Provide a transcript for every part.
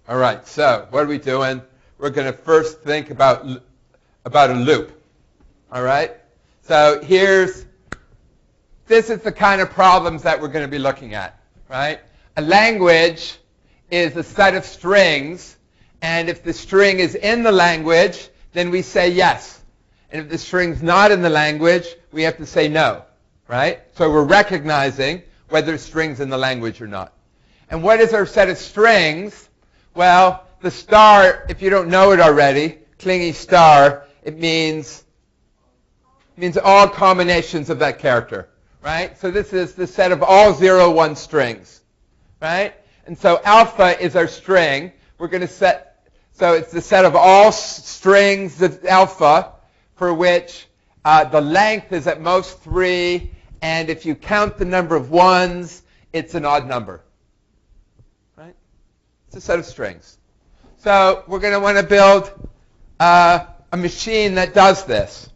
All right, so what are we doing? We're going to first think about a loop. All right? So this is the kind of problems that we're going to be looking at, right? A language is a set of strings, and if the string is in the language, then we say yes. And if the string's not in the language, we have to say no, right? So we're recognizing whether string's in the language or not. And what is our set of strings? Well, the star, if you don't know it already, clingy star, it means all combinations of that character, right? So this is the set of all 0, 1 strings, right? And so alpha is our string. We're going to so it's the set of all strings of alpha for which the length is at most 3, and if you count the number of ones, it's an odd number, right? It's a set of strings. So we're going to want to build a machine that does this.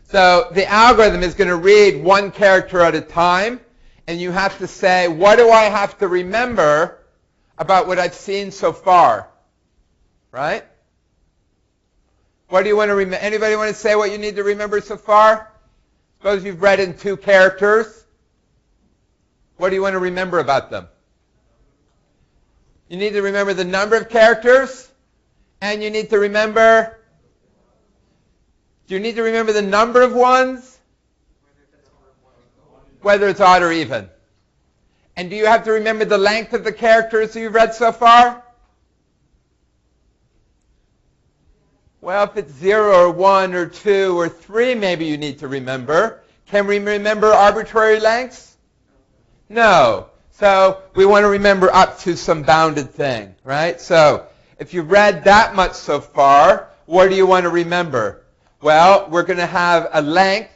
So the algorithm is going to read one character at a time, and you have to say, what do I have to remember about what I've seen so far, right? What do you want to remember? Anybody want to say what you need to remember so far? Suppose you've read in 2 characters. What do you want to remember about them? You need to remember the number of characters, and you need to remember... Do you need to remember the number of ones? Whether it's odd or even. And do you have to remember the length of the characters you've read so far? Well, if it's 0 or 1 or 2 or 3, maybe you need to remember. Can we remember arbitrary lengths? No. So we want to remember up to some bounded thing, right? So if you've read that much so far, what do you want to remember? Well, we're going to have a length,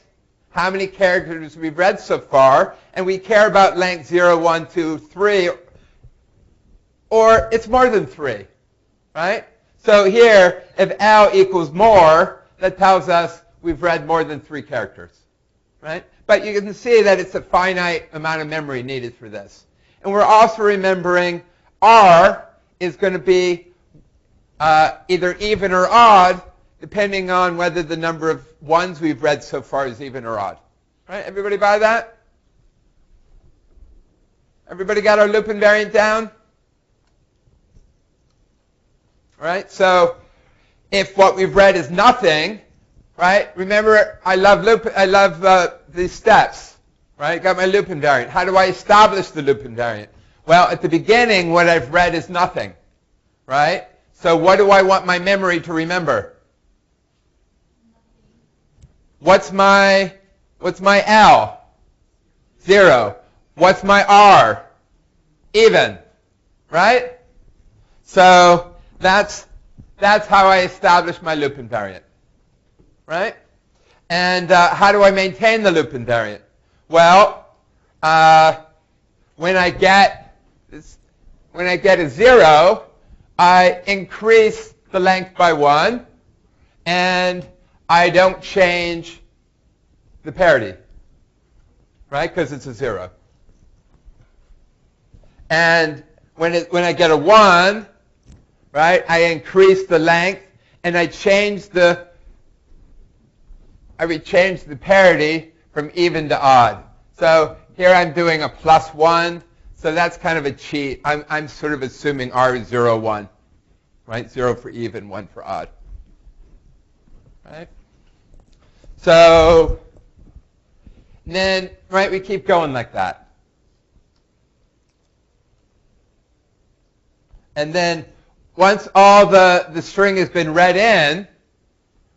how many characters we've read so far, and we care about length 0, 1, 2, 3, or it's more than 3, right? So here, if L equals more, that tells us we've read more than 3 characters, right? But you can see that it's a finite amount of memory needed for this. And we're also remembering R is going to be either even or odd, depending on whether the number of ones we've read so far is even or odd. Right? Everybody buy that? Everybody got our loop invariant down? Right? So if what we've read is nothing, right? Remember, I love these steps. Right? Got my loop invariant. How do I establish the loop invariant? Well, at the beginning, what I've read is nothing. Right? So what do I want my memory to remember? What's my L? 0. What's my R? Even. Right? So that's how I establish my loop invariant. Right? And how do I maintain the loop invariant? Well, when I get a 0, I increase the length by 1, and I don't change the parity, right? Because it's a 0. And when I get a 1, right, I increase the length, and I change the parity from even to odd. So here I'm doing a +1, so that's kind of a cheat. I'm sort of assuming R is 0, 1, right? 0 for even, 1 for odd. Right? So then, right, we keep going like that. And then once all the string has been read in,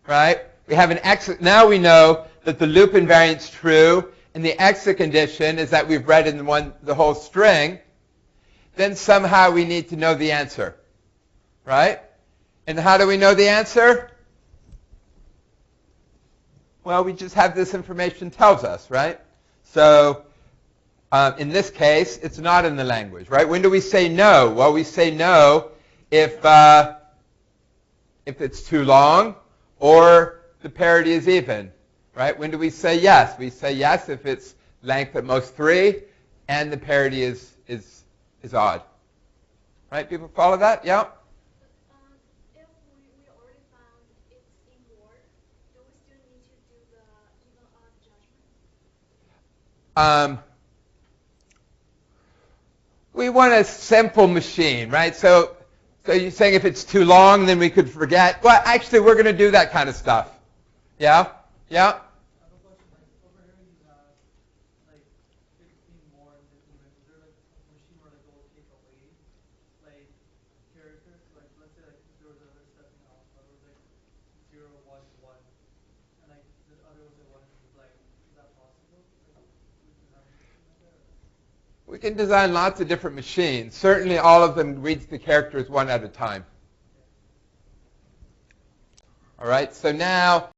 right, we have an exit. Now we know that the loop invariant's true, and the exit condition is that we've read in the whole string. Then somehow we need to know the answer, right? And how do we know the answer? Well, we just have this information tells us, right? So in this case, it's not in the language, right? When do we say no? Well, we say no if it's too long or the parity is even, right? When do we say yes? We say yes if it's length at most 3 and the parity is odd, Right? People follow that? Yeah? If we already found it's inward, do we still need to do the even odd judgment? We want a simple machine, right? So you're saying if it's too long, then we could forget. Well, actually, we're going to do that kind of stuff. Yeah? Yeah? I have a question. Like over here, like 15 more in the even. Is there like a machine where like it will take away like characters? Like let's say like if there was another step in alpha, it was like 0, 1, 1, and like the other was a 1 and blank. Is that possible? Like we design a machine like that? Or no? We can design lots of different machines. Certainly all of them reads the characters one at a time. Okay. All right, so now